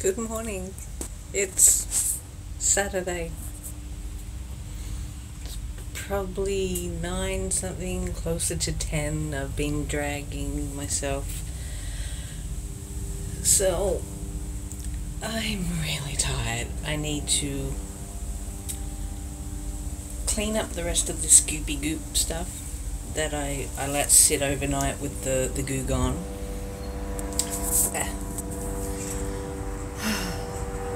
Good morning. It's Saturday. It's probably 9 something, closer to 10. I've been dragging myself. So, I'm really tired. I need to clean up the rest of the Scoopy Goop stuff that I let sit overnight with the goo gone.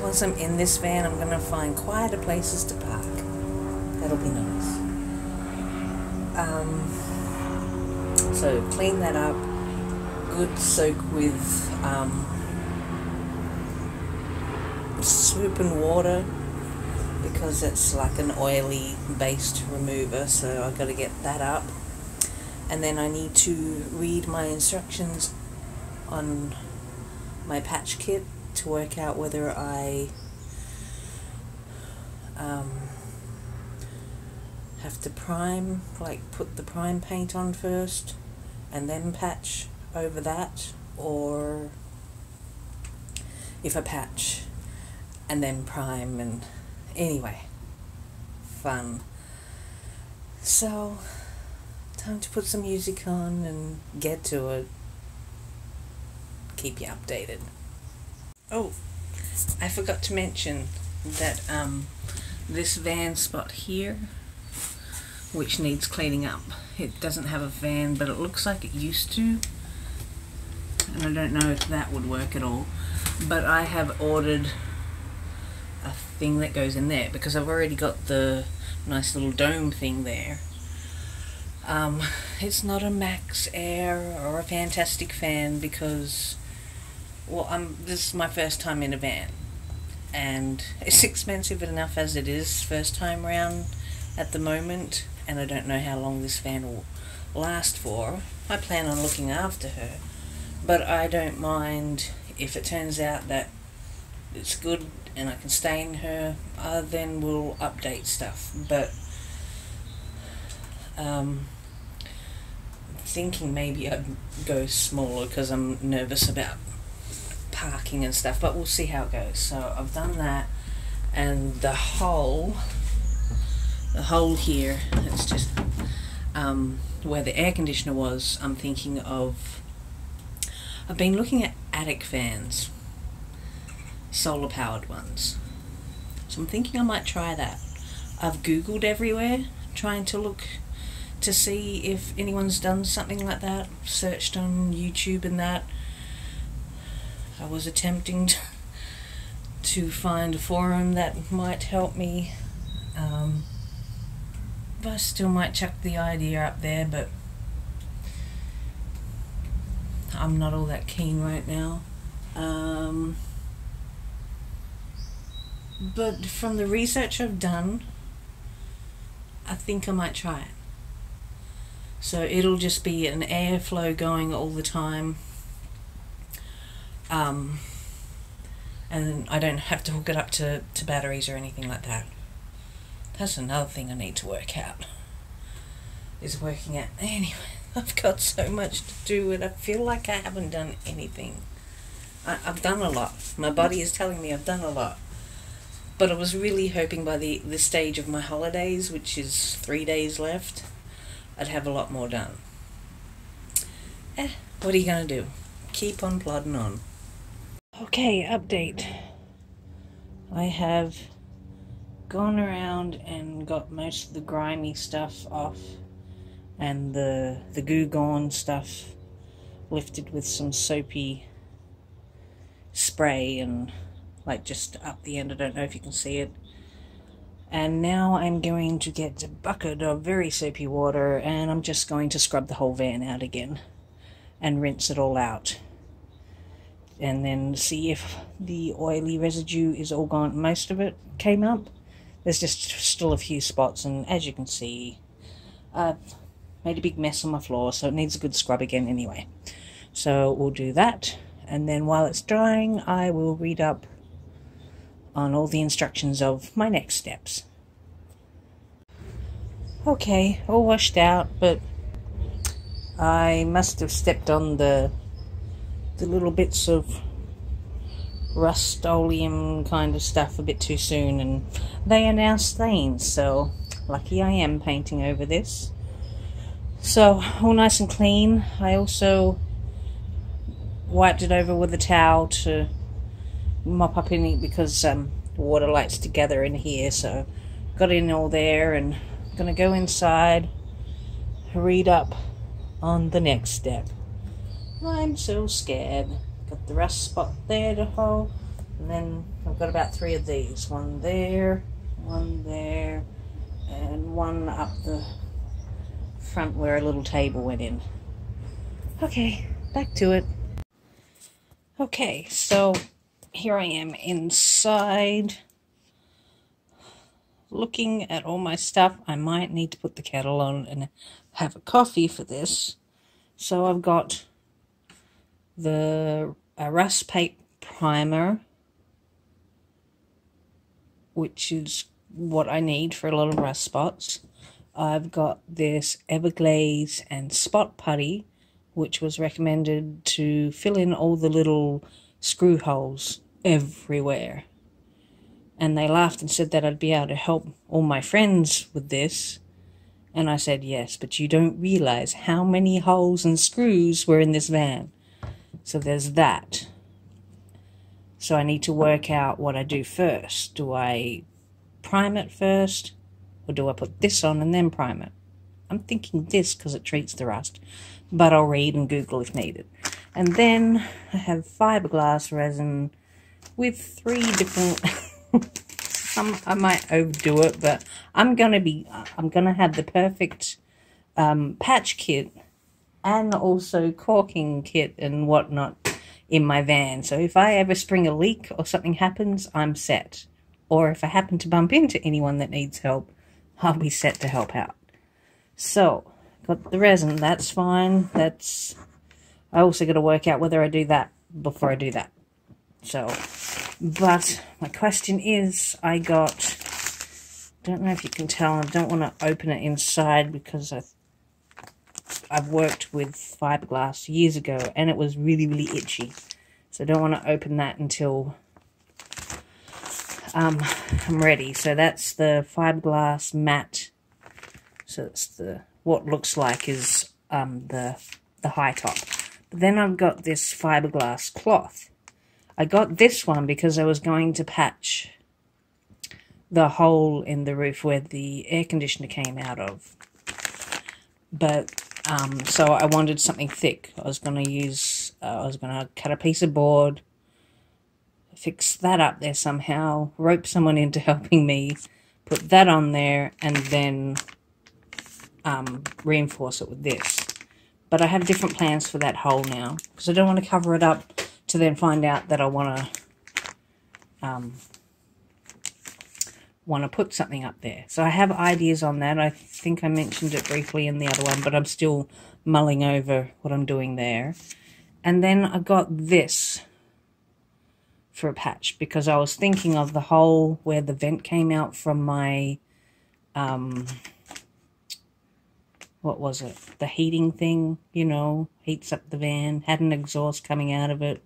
Once I'm in this van, I'm going to find quieter places to park. That'll be nice. So clean that up. Good soak with soap and water, because it's like an oily based remover, so I've got to get that up. And then I need to read my instructions on my patch kit to work out whether I have to prime, like put the prime paint on first and then patch over that, or if I patch and then prime. And anyway, fun. So time to put some music on and get to it. Keep you updated. Oh, I forgot to mention that this van spot here, which needs cleaning up, it doesn't have a van, but it looks like it used to, and I don't know if that would work at all. But I have ordered a thing that goes in there, because I've already got the nice little dome thing there. It's not a Max Air or a Fantastic fan, because this is my first time in a van, and it's expensive enough as it is first time round at the moment, and I don't know how long this van will last for. I plan on looking after her, but I don't mind if it turns out that it's good and I can stay in her, then we'll update stuff. But thinking maybe I'd go smaller because I'm nervous about parking and stuff, but we'll see how it goes. So I've done that, and the hole here, it's just where the air conditioner was. I'm thinking of, I've been looking at attic fans, solar powered ones, so I'm thinking I might try that. I've googled everywhere trying to look to see if anyone's done something like that, searched on YouTube and that. I was attempting to find a forum that might help me, but I still might chuck the idea up there, but I'm not all that keen right now. But from the research I've done, I think I might try it. So it'll just be an airflow going all the time. And I don't have to hook it up to batteries or anything like that. That's another thing I need to work out, is working out. Anyway, I've got so much to do, and I feel like I haven't done anything. I've done a lot. My body is telling me I've done a lot. But I was really hoping by the stage of my holidays, which is 3 days left, I'd have a lot more done. What are you going to do? Keep on plodding on. Okay, update. I have gone around and got most of the grimy stuff off, and the goo gone stuff lifted with some soapy spray, and like just up the end. I don't know if you can see it. And now I'm going to get a bucket of very soapy water, and I'm just going to scrub the whole van out again and rinse it all out, and then see if the oily residue is all gone. Most of it came up. There's just still a few spots, and as you can see, I've made a big mess on my floor, so it needs a good scrub again anyway. So we'll do that, and then while it's drying, I will read up on all the instructions of my next steps. Okay, all washed out, but I must have stepped on the little bits of Rust-Oleum kind of stuff a bit too soon, and they are now stains, so lucky I am painting over this. So all nice and clean. I also wiped it over with a towel to mop up in it because the water likes to gather in here, so got in all there, and gonna go inside, read up on the next step. I'm so scared. Got the rust spot there to hold, and then I've got about 3 of these. One there, and one up the front where a little table went in. Okay, back to it. Okay, so here I am inside, looking at all my stuff. I might need to put the kettle on and have a coffee for this. So I've got the rust paint primer, which is what I need for a lot of rust spots. I've got this Everglaze and spot putty, which was recommended to fill in all the little screw holes everywhere. And they laughed and said that I'd be able to help all my friends with this. And I said, yes, but you don't realize how many holes and screws were in this van. So there's that. So I need to work out what I do first. Do I prime it first? Or do I put this on and then prime it? I'm thinking this because it treats the rust. But I'll read and Google if needed. And then I have fiberglass resin with 3 different... I might overdo it, but I'm gonna have the perfect patch kit and also caulking kit and whatnot in my van. So if I ever spring a leak or something happens, I'm set. Or if I happen to bump into anyone that needs help, I'll be set to help out. So, got the resin, that's fine. I also got to work out whether I do that before I do that. So, but my question is, don't know if you can tell, I don't want to open it inside because I've worked with fiberglass years ago and it was really, really itchy. So I don't want to open that until I'm ready. So that's the fiberglass matte. So it's what looks like is the high top. But then I've got this fiberglass cloth. I got this one because I was going to patch the hole in the roof where the air conditioner came out of. But so I wanted something thick. I was going to cut a piece of board, fix that up there somehow, rope someone into helping me, put that on there, and then reinforce it with this. But I have different plans for that hole now, because I don't want to cover it up to then find out that I want to put something up there. So I have ideas on that. I think I mentioned it briefly in the other one, but I'm still mulling over what I'm doing there. And then I got this for a patch because I was thinking of the hole where the vent came out from my what was it? The heating thing, you know, heats up the van, had an exhaust coming out of it.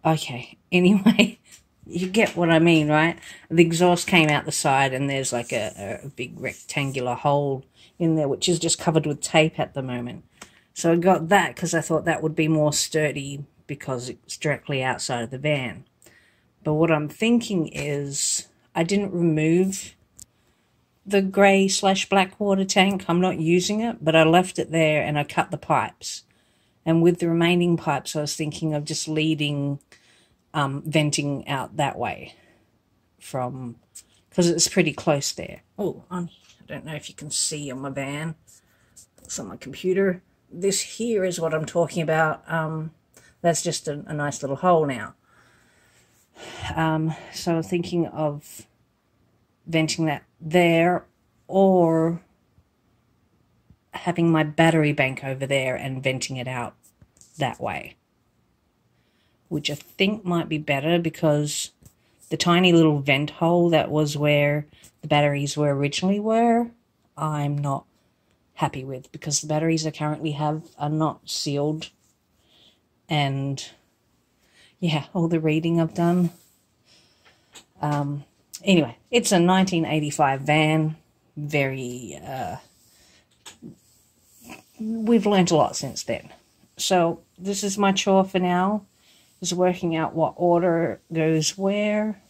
Okay, anyway, you get what I mean, right? The exhaust came out the side and there's like a big rectangular hole in there, which is just covered with tape at the moment. So I got that because I thought that would be more sturdy because it's directly outside of the van. But what I'm thinking is I didn't remove the grey/black water tank. I'm not using it, but I left it there and I cut the pipes. And with the remaining pipes, I was thinking of just leading venting out that way from, because it's pretty close there. Oh, I don't know if you can see on my van. It's on my computer. This here is what I'm talking about. That's just a nice little hole now. So I'm thinking of venting that there, or having my battery bank over there and venting it out that way, which I think might be better because the tiny little vent hole that was where the batteries originally were, I'm not happy with, because the batteries I currently have are not sealed, and yeah, all the reading I've done. Anyway, it's a 1985 van. Very, we've learned a lot since then. So this is my chore for now, is working out what order goes where.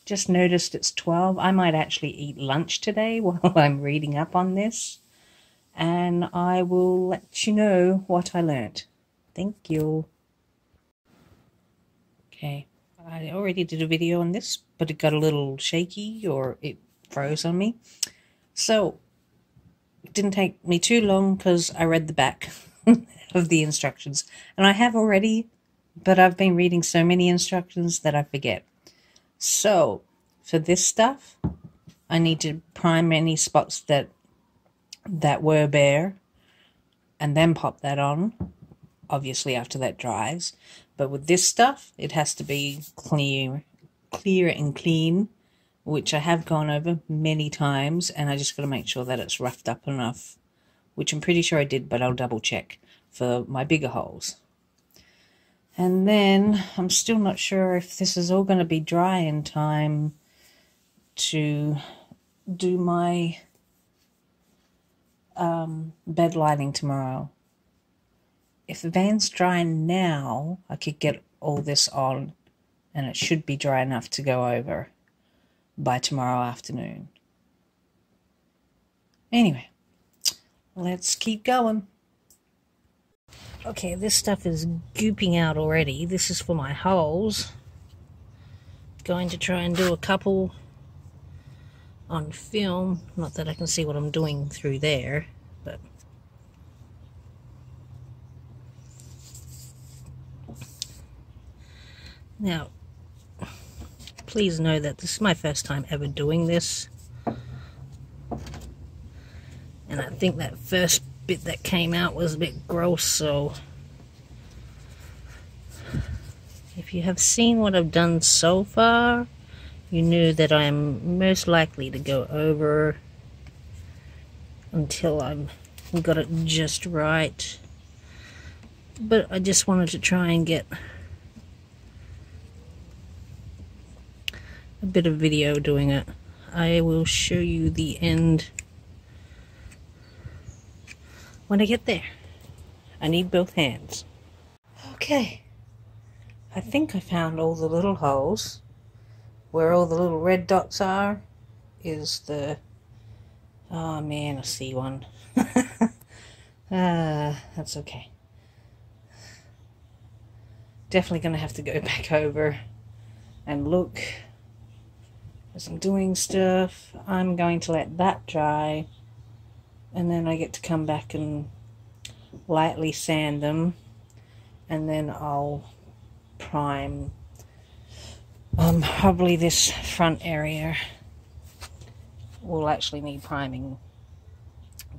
Just noticed it's 12. I might actually eat lunch today while I'm reading up on this. And I will let you know what I learnt. Thank you. Okay, I already did a video on this, but it got a little shaky, or it froze on me. So, it didn't take me too long because I read the back of the instructions. And I have already, but I've been reading so many instructions that I forget. So, for this stuff, I need to prime any spots that were bare, and then pop that on, obviously after that dries. But with this stuff, it has to be clear and clean, which I have gone over many times, and I just got to make sure that it's roughed up enough, which I'm pretty sure I did, but I'll double check for my bigger holes. And then I'm still not sure if this is all going to be dry in time to do my bed lining tomorrow. If the van's dry now, I could get all this on, and it should be dry enough to go over by tomorrow afternoon. Anyway, let's keep going. Okay, this stuff is gooping out already. This is for my holes. Going to try and do a couple on film. Not that I can see what I'm doing through there, but now, please know that this is my first time ever doing this. And I think that first bit that came out was a bit gross, so if you have seen what I've done so far, you knew that I'm most likely to go over until I've got it just right. But I just wanted to try and get a bit of video doing it. I will show you the end when I get there. I need both hands. Okay, I think I found all the little holes. Where all the little red dots are is the... oh man, I see one. That's okay. Definitely gonna have to go back over and look as I'm doing stuff. I'm going to let that dry, and then I get to come back and lightly sand them, and then I'll prime probably this front area will actually need priming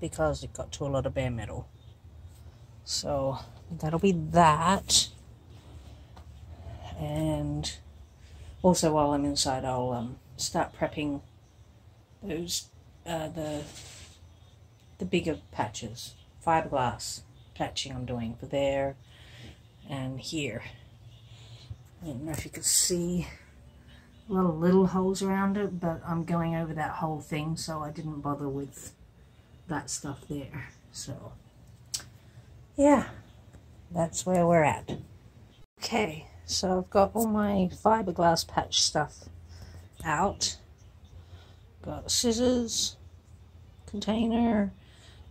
because it got to a lot of bare metal. So that'll be that. And also while I'm inside, I'll start prepping those the bigger patches, fiberglass patching I'm doing for there and here. I don't know if you could see a lot of little holes around it, but I'm going over that whole thing, so I didn't bother with that stuff there. So yeah, that's where we're at. Okay, so I've got all my fiberglass patch stuff out. Got scissors, container,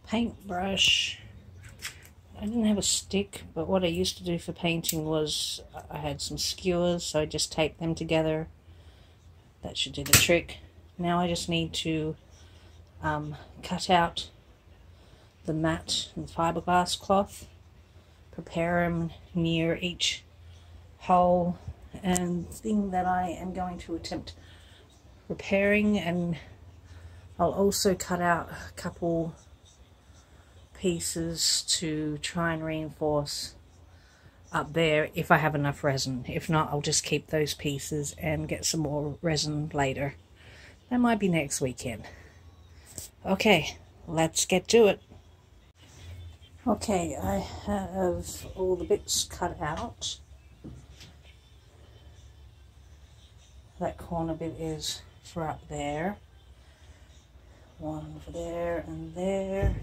paintbrush. I didn't have a stick, but what I used to do for painting was I had some skewers, so I just taped them together. That should do the trick. Now I just need to cut out the mat and fiberglass cloth, prepare them near each hole and thing that I am going to attempt repairing, and I'll also cut out a couple pieces to try and reinforce up there if I have enough resin. If not, I'll just keep those pieces and get some more resin later. That might be next weekend. Okay, let's get to it. Okay, I have all the bits cut out that corner bit is for up there. One for there and there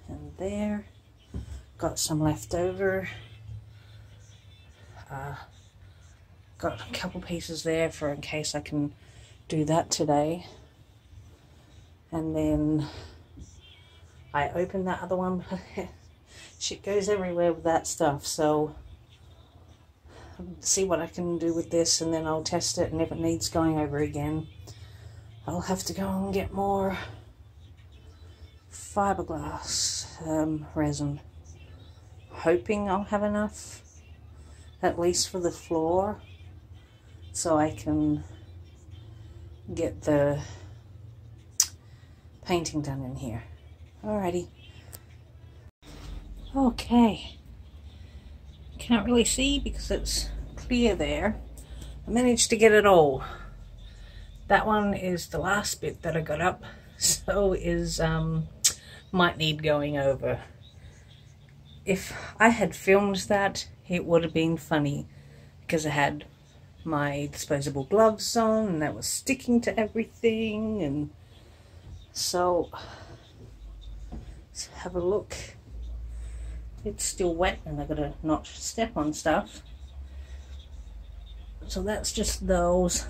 and there. Got some left over. Got a couple pieces there for in case I can do that today. And then I opened that other one. Shit goes everywhere with that stuff, so see what I can do with this, and then I'll test it, and if it needs going over again, I'll have to go and get more fiberglass resin. Hoping I'll have enough, at least for the floor, so I can get the painting done in here. Alrighty. Okay. Can't really see because it's clear there. I managed to get it all. That one is the last bit that I got up, so is might need going over. If I had filmed that, it would have been funny because I had my disposable gloves on and that was sticking to everything, and so let's have a look. It's still wet and I've got to not step on stuff. So that's just those.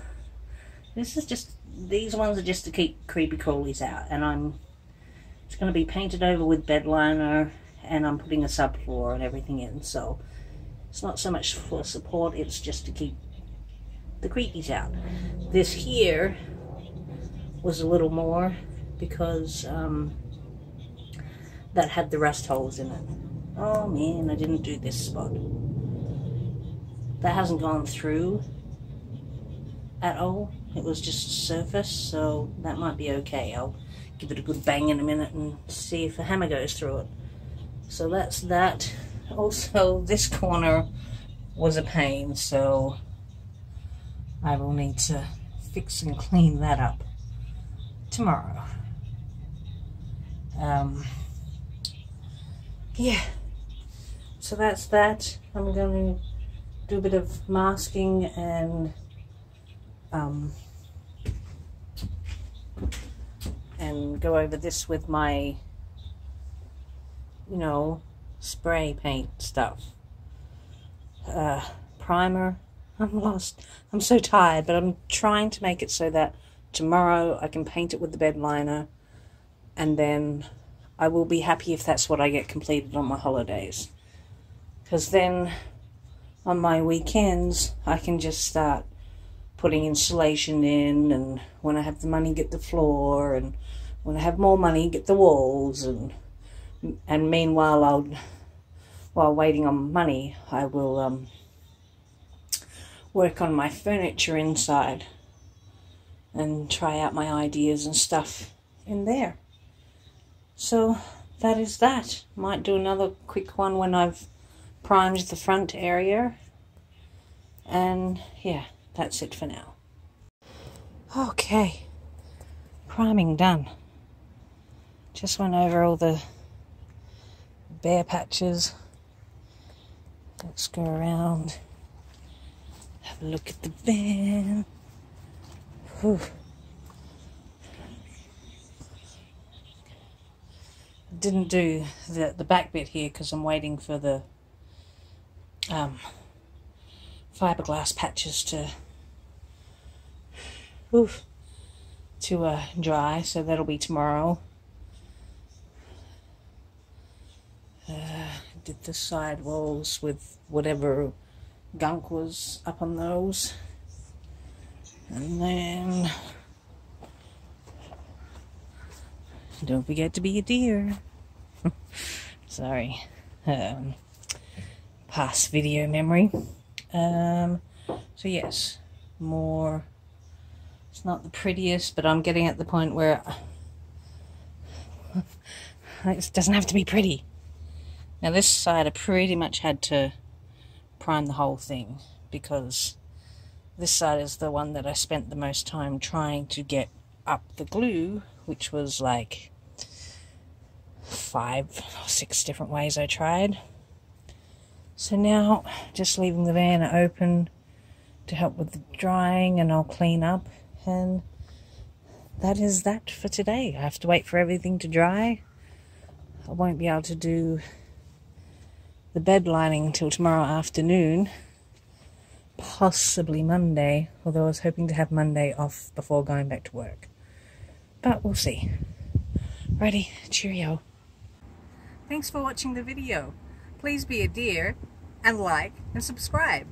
This is just, these ones are just to keep creepy crawlies out, and it's going to be painted over with bed liner, and I'm putting a subfloor and everything in, so it's not so much for support, it's just to keep the creepies out. This here was a little more because that had the rust holes in it. Oh man, I didn't do this spot. That hasn't gone through at all. It was just surface, so that might be okay. I'll give it a good bang in a minute and see if a hammer goes through it. So that's that. Also, this corner was a pain, so I will need to fix and clean that up tomorrow. Yeah, so that's that. I'm going to do a bit of masking and go over this with my, you know, spray paint stuff. Primer. I'm lost. I'm so tired, but I'm trying to make it so that tomorrow I can paint it with the bed liner, and then I will be happy if that's what I get completed on my holidays. Because then on my weekends I can just start putting insulation in, and when I have the money get the floor, and when I have more money get the walls, and meanwhile while waiting on money I will work on my furniture inside and try out my ideas and stuff in there. So that is that. Might do another quick one when I've primed the front area, and yeah, that's it for now. Okay, priming done. Just went over all the bare patches. Let's go around, have a look at the van. Whew. Didn't do the back bit here because I'm waiting for the fiberglass patches to dry, so that'll be tomorrow. Did the side walls with whatever gunk was up on those, and then don't forget to be a deer. Sorry, past video memory. So yes, more. It's not the prettiest, but I'm getting at the point where it doesn't have to be pretty. Now this side I pretty much had to prime the whole thing, because this side is the one that I spent the most time trying to get up the glue, which was like 5 or 6 different ways I tried. So now just leaving the van open to help with the drying, and I'll clean up, and that is that for today. I have to wait for everything to dry. I won't be able to do the bed lining till tomorrow afternoon, possibly Monday, although I was hoping to have Monday off before going back to work. But we'll see. Righty, cheerio. Thanks for watching the video. Please be a dear and like and subscribe.